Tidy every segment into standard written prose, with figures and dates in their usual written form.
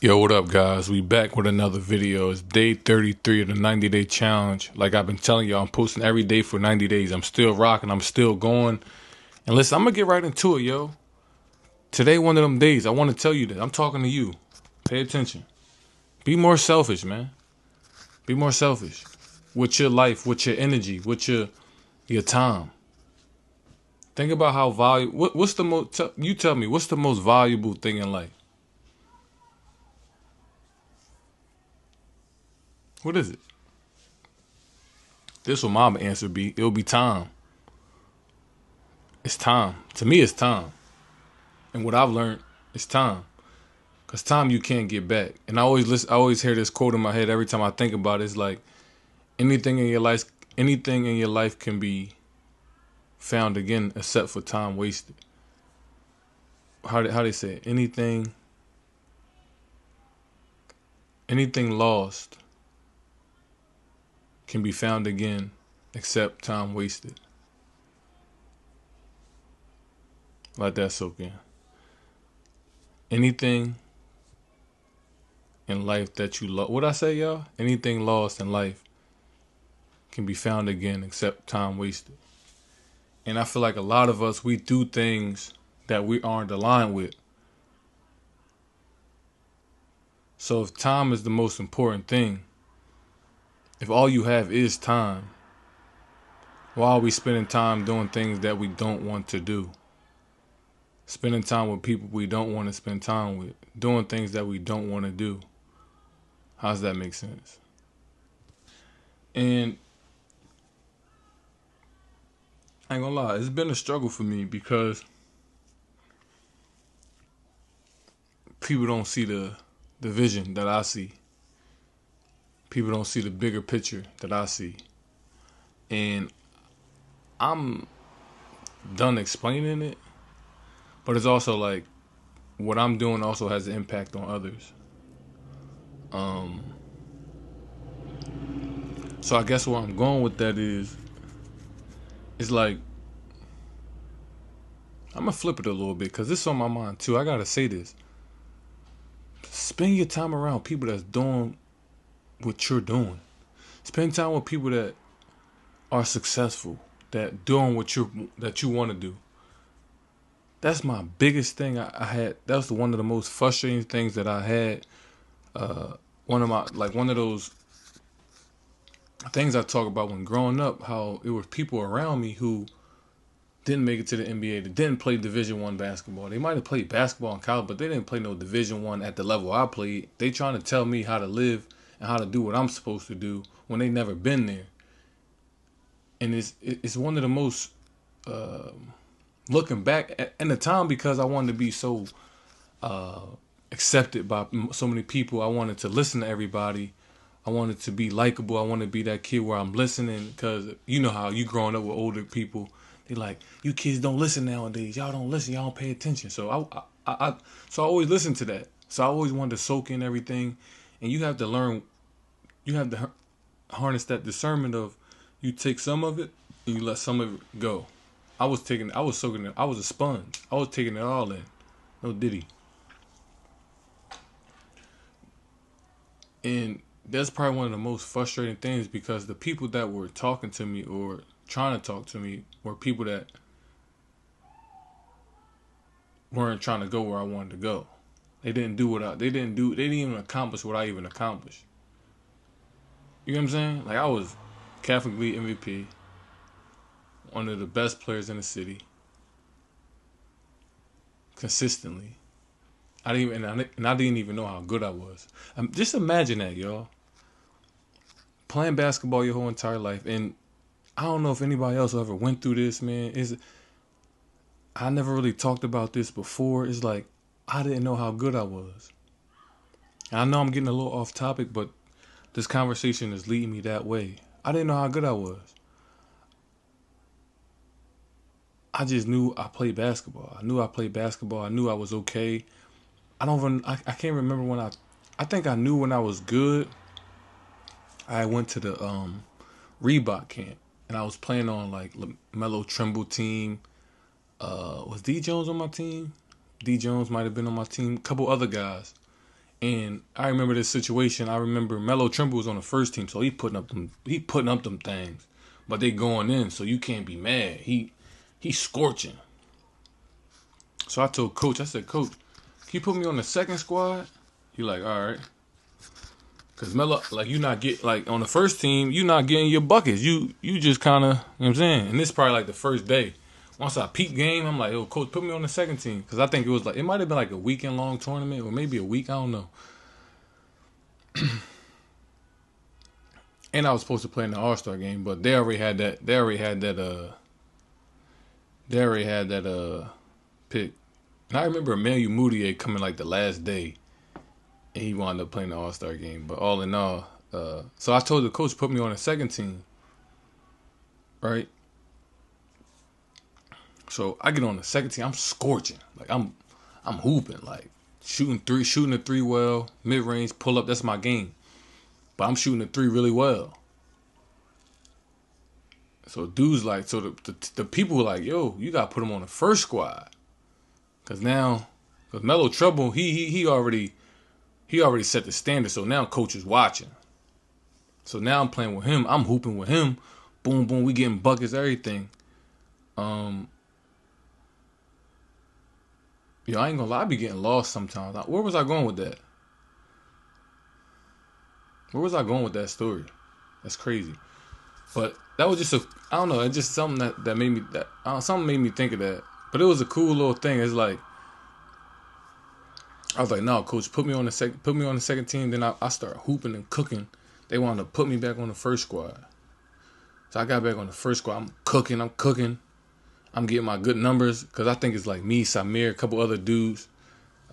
Yo, what up, guys? We back with another video. It's day 33 of the 90-day challenge. Like I've been telling y'all, I'm posting every day for 90 days. I'm still rocking. I'm still going. And listen, I'm going to get right into it, yo. Today, one of them days. I want to tell you that. I'm talking to you. Pay attention. Be more selfish, man. Be more selfish. With your life, with your energy, with your time. Think about how valuable... What's the most... You tell me, what's the most valuable thing in life? What is it? This will my answer be. It'll be time. It's time. To me, it's time. And what I've learned is time. Cause time you can't get back. And I always listen. I always hear this quote in my head every time I think about it. It's like anything in your life can be found again except for time wasted. How they say it? Anything lost can be found again except time wasted. Let that soak in. Anything in life that you lost. What I say, y'all? Anything lost in life can be found again except time wasted. And I feel like a lot of us, we do things that we aren't aligned with. So if time is the most important thing, if all you have is time, why are we spending time doing things that we don't want to do? Spending time with people we don't want to spend time with. Doing things that we don't want to do. How does that make sense? And I ain't gonna lie, it's been a struggle for me because people don't see the vision that I see. People don't see the bigger picture that I see. And I'm done explaining it, but it's also like what I'm doing also has an impact on others. So I guess where I'm going with that is, it's like, I'm gonna flip it a little bit because this is on my mind too. I gotta say this. Spend your time around people that's doing what you're doing. Spend time with people that are successful, that doing that you want to do. That's my biggest thing I had. That was one of the most frustrating things that I had. One of those things I talk about when growing up, how it was people around me who didn't make it to the NBA, that didn't play Division I basketball. They might have played basketball in college, but they didn't play no Division I at the level I played. They trying to tell me how to live and how to do what I'm supposed to do when they never been there. And it's one of the most looking back at the time, because I wanted to be so accepted by so many people. I wanted to listen to everybody. I wanted to be likable. I wanted to be that kid where I'm listening, because you know how you growing up with older people. They like, you kids don't listen nowadays. Y'all don't listen. Y'all don't pay attention. So I always listened to that. So I always wanted to soak in everything. And you have to learn. You have to harness that discernment of, you take some of it and you let some of it go. I was soaking it. I was a sponge. I was taking it all in. No diddy. And that's probably one of the most frustrating things, because the people that were talking to me or trying to talk to me were people that weren't trying to go where I wanted to go. They didn't even accomplish what I even accomplished. You know what I'm saying? Like, I was Catholic League MVP, one of the best players in the city, consistently. I didn't even know how good I was. Just imagine that, y'all. Playing basketball your whole entire life, and I don't know if anybody else ever went through this, man. I never really talked about this before. It's like, I didn't know how good I was. And I know I'm getting a little off topic, but this conversation is leading me that way. I didn't know how good I was. I just knew I played basketball. I knew I was okay. I can't remember when I think I knew when I was good. I went to the Reebok camp, and I was playing on like Melo Trimble team. Was D Jones on my team? D Jones might have been on my team. A couple other guys, And I remember this situation. I remember Melo Trimble was on the first team, so he putting up them things, but they going in, so you can't be mad. He's scorching. So I told coach, I said, Coach, can you put me on the second squad? He like, all right. Cause Melo, like you not get like on the first team, you not getting your buckets. You just kind of, you know what I'm saying. And this is probably like the first day. Once I peep game, I'm like, yo, coach, put me on the second team. Cause I think it was like it might have been like a weekend long tournament or maybe a week. I don't know. And I was supposed to play in the All-Star game, but they already had that. They already had that. They already had that. Pick. And I remember Emmanuel Mudiay coming like the last day, and he wound up playing the All-Star game. But all in all, so I told the coach put me on the second team, right? So I get on the second team. I'm scorching, like I'm hooping, like shooting the three well, mid range, pull up. That's my game. But I'm shooting the three really well. So dudes like, so the people were like, yo, you gotta put him on the first squad, cause now, cause Melo Trouble, he already set the standard. So now coach is watching. So now I'm playing with him. I'm hooping with him. Boom, boom. We getting buckets, everything. Um, I ain't gonna lie. I be getting lost sometimes. Where was I going with that? Where was I going with that story? That's crazy. But that was just I don't know. It's just something that made me something made me think of that. But it was a cool little thing. It's like I was like, no, coach, put me on the second team. Then I start hooping and cooking. They wanted to put me back on the first squad. So I got back on the first squad. I'm cooking. I'm getting my good numbers because I think it's like me, Samir, a couple other dudes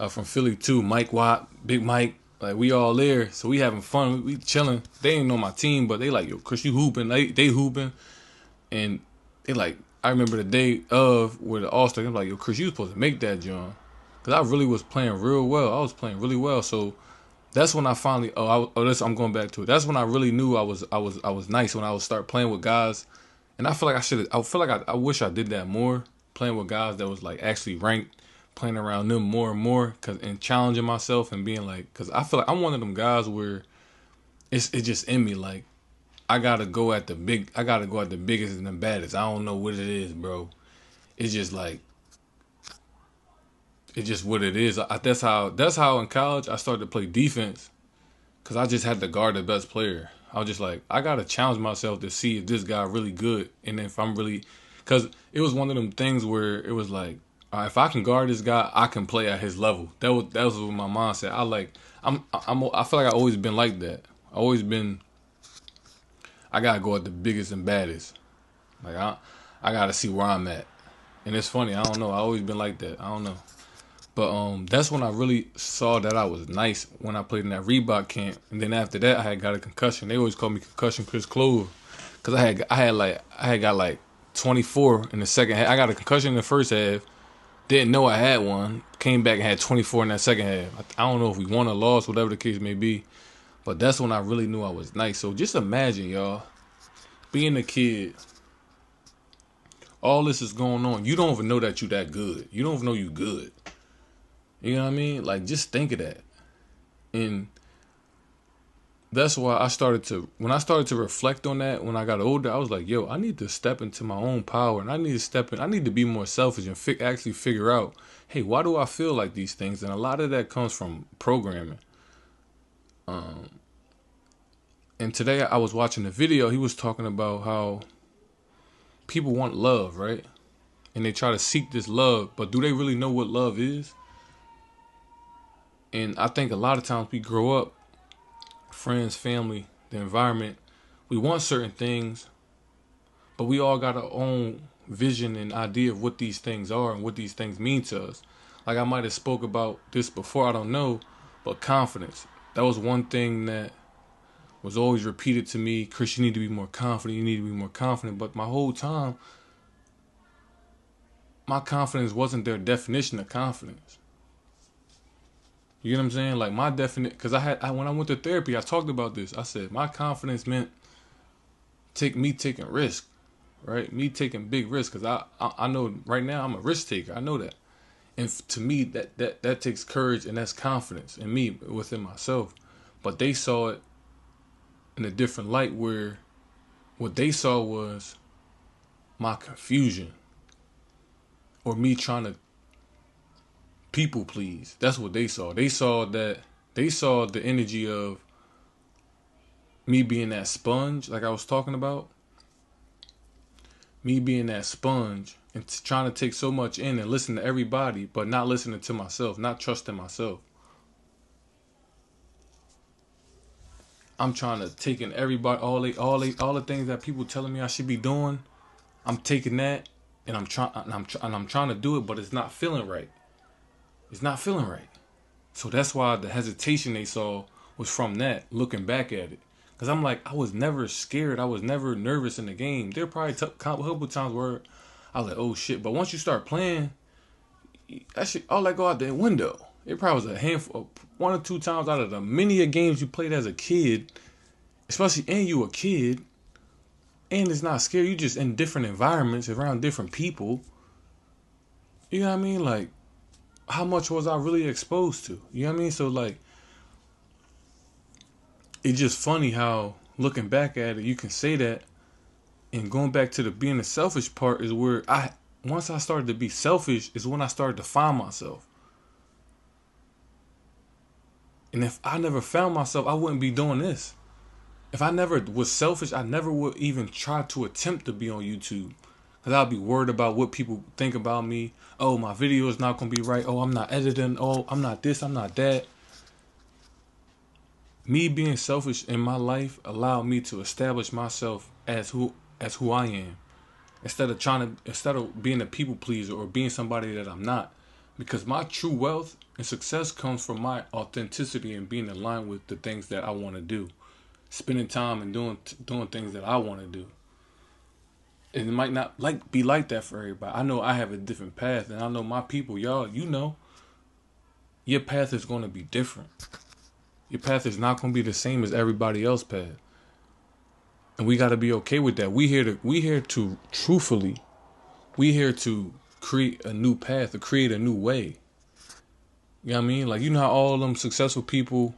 from Philly too. Mike Watt, Big Mike. Like we all there, so we having fun. We chilling. They ain't on my team, but they like, yo, Chris, you hooping. They hooping, and they like. I remember the day of where the All Star. I'm like, yo, Chris, you was supposed to make that, John, because I really was playing real well. I was playing really well. So that's when I finally. I'm going back to it. That's when I really knew I was nice when I would start playing with guys, and I feel like I should. I feel like I wish I did that more. Playing with guys that was like actually ranked, playing around them more and more, and challenging myself and being like, because I feel like I'm one of them guys where it's just in me. Like I gotta go at the biggest and the baddest. I don't know what it is, bro. It's just like it's just what it is. That's how in college I started to play defense because I just had to guard the best player. I was just like, I gotta challenge myself to see if this guy really good, and if I'm really, because it was one of them things where it was like, if I can guard this guy, I can play at his level. That was what my mom said. I feel like I always been like that. I always been. I gotta go at the biggest and baddest. Like I gotta see where I'm at, and it's funny. I don't know. I always been like that. I don't know. But that's when I really saw that I was nice when I played in that Reebok camp, and then after that I had got a concussion. They always called me Concussion Chris Clover, cause I had got like 24 in the second half. I got a concussion in the first half, didn't know I had one, came back and had 24 in that second half. I don't know if we won or lost, whatever the case may be, but that's when I really knew I was nice. So just imagine, y'all, being a kid, all this is going on. You don't even know that you that good. You don't even know you good. You know what I mean? Like, just think of that. And that's why when I started to reflect on that, when I got older, I was like, yo, I need to step into my own power, and I need to be more selfish and actually figure out, hey, why do I feel like these things? And a lot of that comes from programming. And today I was watching a video. He was talking about how people want love, right? And they try to seek this love, but do they really know what love is? And I think a lot of times we grow up, friends, family, the environment, we want certain things, but we all got our own vision and idea of what these things are and what these things mean to us. Like I might have spoke about this before, I don't know, but confidence. That was one thing that was always repeated to me. Chris, you need to be more confident. You need to be more confident. But my whole time, my confidence wasn't their definition of confidence. You get what I'm saying? Like my definition, because when I went to therapy, I talked about this. I said my confidence meant me taking risk, right? Me taking big risks, because I know right now I'm a risk taker. I know that, And to me, that takes courage and that's confidence in me within myself. But they saw it in a different light, where what they saw was my confusion or me trying to people please. That's what they saw. They saw the energy of me being that sponge, like I was talking about. Me being that sponge and trying to take so much in and listen to everybody, but not listening to myself, not trusting myself. I'm trying to take in everybody, all the things that people telling me I should be doing. I'm taking that, and I'm trying to do it, but it's not feeling right. It's not feeling right. So that's why the hesitation they saw was from that, looking back at it. Because I'm like, I was never scared. I was never nervous in the game. There probably a couple times where I was like, oh shit. But once you start playing, that shit, all that go out the window. It probably was a handful, one or two times out of the many of games you played as a kid, especially, and you a kid, and it's not scary. You just in different environments, around different people. You know what I mean? Like, how much was I really exposed to? You know what I mean? So like, it's just funny how looking back at it, you can say that, and going back to the being the selfish part is where once I started to be selfish is when I started to find myself. And if I never found myself, I wouldn't be doing this. If I never was selfish, I never would even try to attempt to be on YouTube. Because I'd be worried about what people think about me. Oh, my video is not going to be right. Oh, I'm not editing. Oh, I'm not this, I'm not that. Me being selfish in my life allowed me to establish myself as who I am. Instead of being a people pleaser or being somebody that I'm not. Because my true wealth and success comes from my authenticity and being aligned with the things that I want to do. Spending time and doing things that I want to do. And it might not be like that for everybody. I know I have a different path, and I know my people, y'all, you know, your path is going to be different. Your path is not going to be the same as everybody else's path. And we got to be okay with that. We here to truthfully, we here to create a new path, to create a new way. You know what I mean? Like, you know how all them successful people,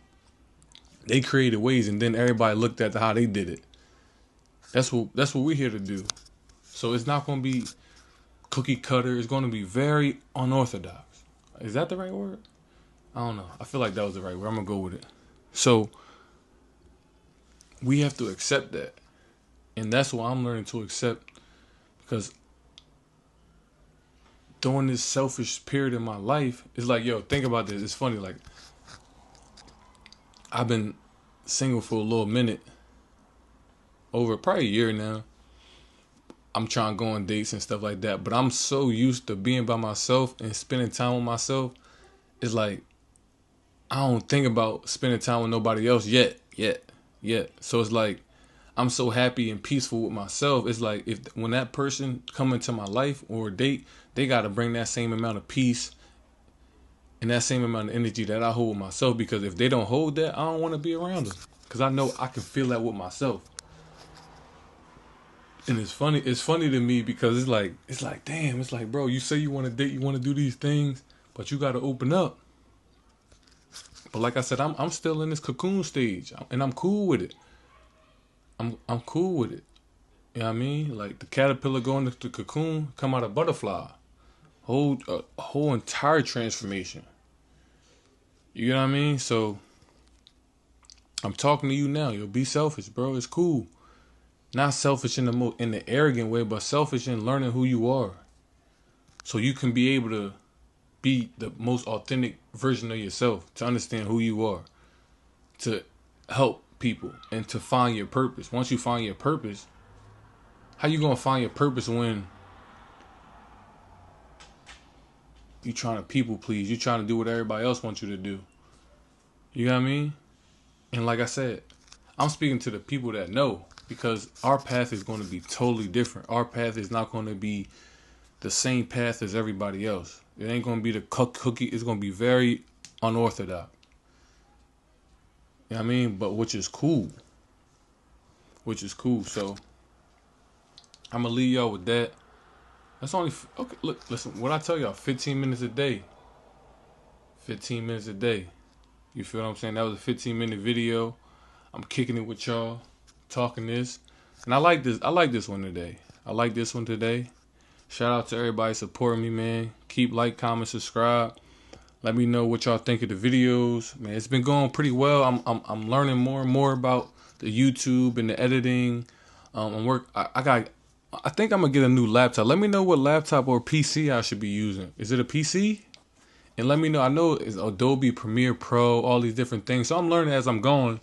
they created ways, and then everybody looked at how they did it. That's what we're here to do. So it's not going to be cookie cutter. It's going to be very unorthodox. Is that the right word? I don't know. I feel like that was the right word. I'm going to go with it. So we have to accept that. And that's what I'm learning to accept. Because during this selfish period in my life, it's like, yo, think about this. It's funny. Like, I've been single for a little minute. Over probably a year now. I'm trying to go on dates and stuff like that. But I'm so used to being by myself and spending time with myself. It's like, I don't think about spending time with nobody else yet. So it's like, I'm so happy and peaceful with myself. It's like, when that person come into my life or date, they got to bring that same amount of peace and that same amount of energy that I hold with myself. Because if they don't hold that, I don't want to be around them. Because I know I can feel that with myself. And it's funny to me because it's like, damn, it's like, bro, you say you want to date, you want to do these things, but you got to open up. But like I said, I'm still in this cocoon stage, and I'm cool with it. I'm cool with it. You know what I mean? Like the caterpillar going into the cocoon, come out a butterfly. A whole entire transformation. You know what I mean? So I'm talking to you now. Yo, be selfish, bro. It's cool. Not selfish in the arrogant way, but selfish in learning who you are. So you can be able to be the most authentic version of yourself, to understand who you are, to help people, and to find your purpose. Once you find your purpose, how you gonna find your purpose when you trying to people please? You trying to do what everybody else wants you to do. You know what I mean? And like I said, I'm speaking to the people that know, because our path is going to be totally different. Our path is not going to be the same path as everybody else. It ain't going to be the cookie. It's going to be very unorthodox. You know what I mean? But which is cool. So I'm going to leave y'all with that. That's only okay. Look, listen. What I tell y'all, 15 minutes a day. 15 minutes a day. You feel what I'm saying? That was a 15-minute video. I'm kicking it with y'all, talking this, and I like this. I like this one today. I like this one today. Shout out to everybody supporting me, man. Keep like, comment, subscribe. Let me know what y'all think of the videos, man. It's been going pretty well. I'm learning more and more about the YouTube and the editing. I think I'm gonna get a new laptop. Let me know what laptop or PC I should be using. Is it a PC? And let me know. I know it's Adobe Premiere Pro, all these different things. So I'm learning as I'm going.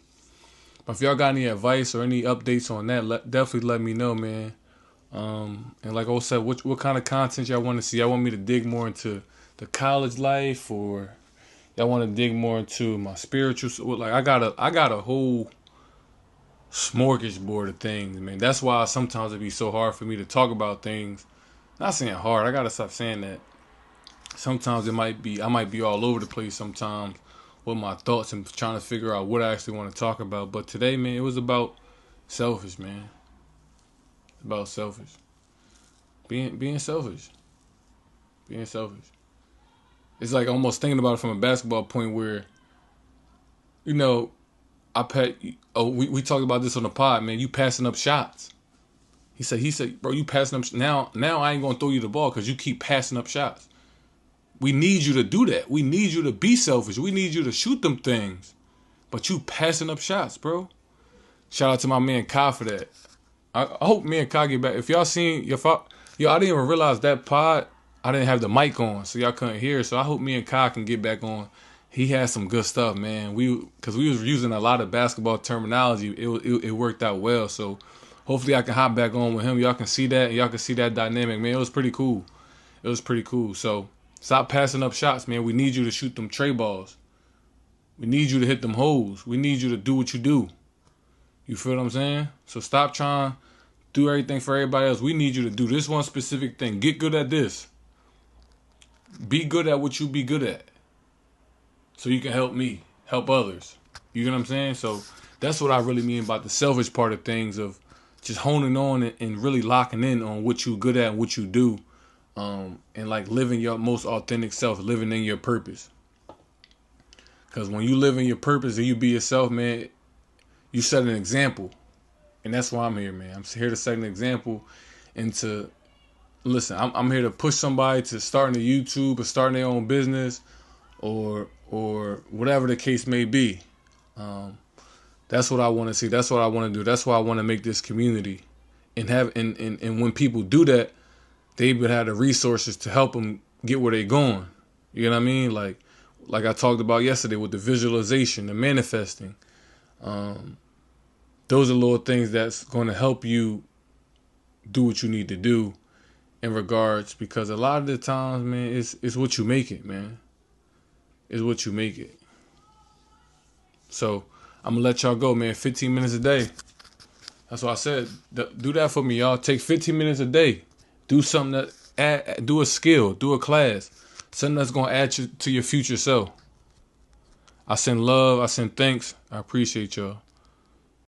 But if y'all got any advice or any updates on that, definitely let me know, man. And like I said, what kind of content y'all want to see? Y'all want me to dig more into the college life, or y'all want to dig more into my spiritual? Like I got a whole smorgasbord of things, man. That's why sometimes it be so hard for me to talk about things. Not saying hard. I gotta stop saying that. Sometimes I might be all over the place sometimes with my thoughts and trying to figure out what I actually want to talk about. But today, man, it was about selfish, man. About selfish. Being selfish. Being selfish. It's like almost thinking about it from a basketball point where, you know, we talked about this on the pod, man. You passing up shots. He said, bro, you passing up now I ain't gonna throw you the ball because you keep passing up shots. We need you to do that. We need you to be selfish. We need you to shoot them things. But you passing up shots, bro. Shout out to my man Kai for that. I hope me and Kai get back. If y'all seen yo, I didn't even realize that pod, I didn't have the mic on, so y'all couldn't hear. So I hope me and Kai can get back on. He has some good stuff, man. Because we was using a lot of basketball terminology. It worked out well. So hopefully I can hop back on with him. Y'all can see that. Y'all can see that dynamic, man. It was pretty cool. It was pretty cool. So stop passing up shots, man. We need you to shoot them tray balls. We need you to hit them holes. We need you to do what you do. You feel what I'm saying? So stop trying to do everything for everybody else. We need you to do this one specific thing. Get good at this. Be good at what you be good at. So you can help me, help others. You know what I'm saying? So that's what I really mean about the selfish part of things, of just honing on and really locking in on what you good at and what you do. And like living your most authentic self, living in your purpose. Because when you live in your purpose and you be yourself, man, you set an example. And that's why I'm here, man. I'm here to set an example and to listen. I'm here to push somebody to starting a YouTube or starting their own business or whatever the case may be. That's what I want to see. That's what I want to do. That's why I want to make this community and have and when people do that, they would have the resources to help them get where they're going. You know what I mean? Like I talked about yesterday with the visualization, the manifesting. Those are little things that's going to help you do what you need to do in regards, because a lot of the times, man, it's what you make it, man. It's what you make it. So I'm gonna let y'all go, man. 15 minutes a day. That's what I said. Do that for me, y'all. Take 15 minutes a day. Do something do a skill, do a class, something that's gonna add you to your future self. I send love. I send thanks. I appreciate y'all.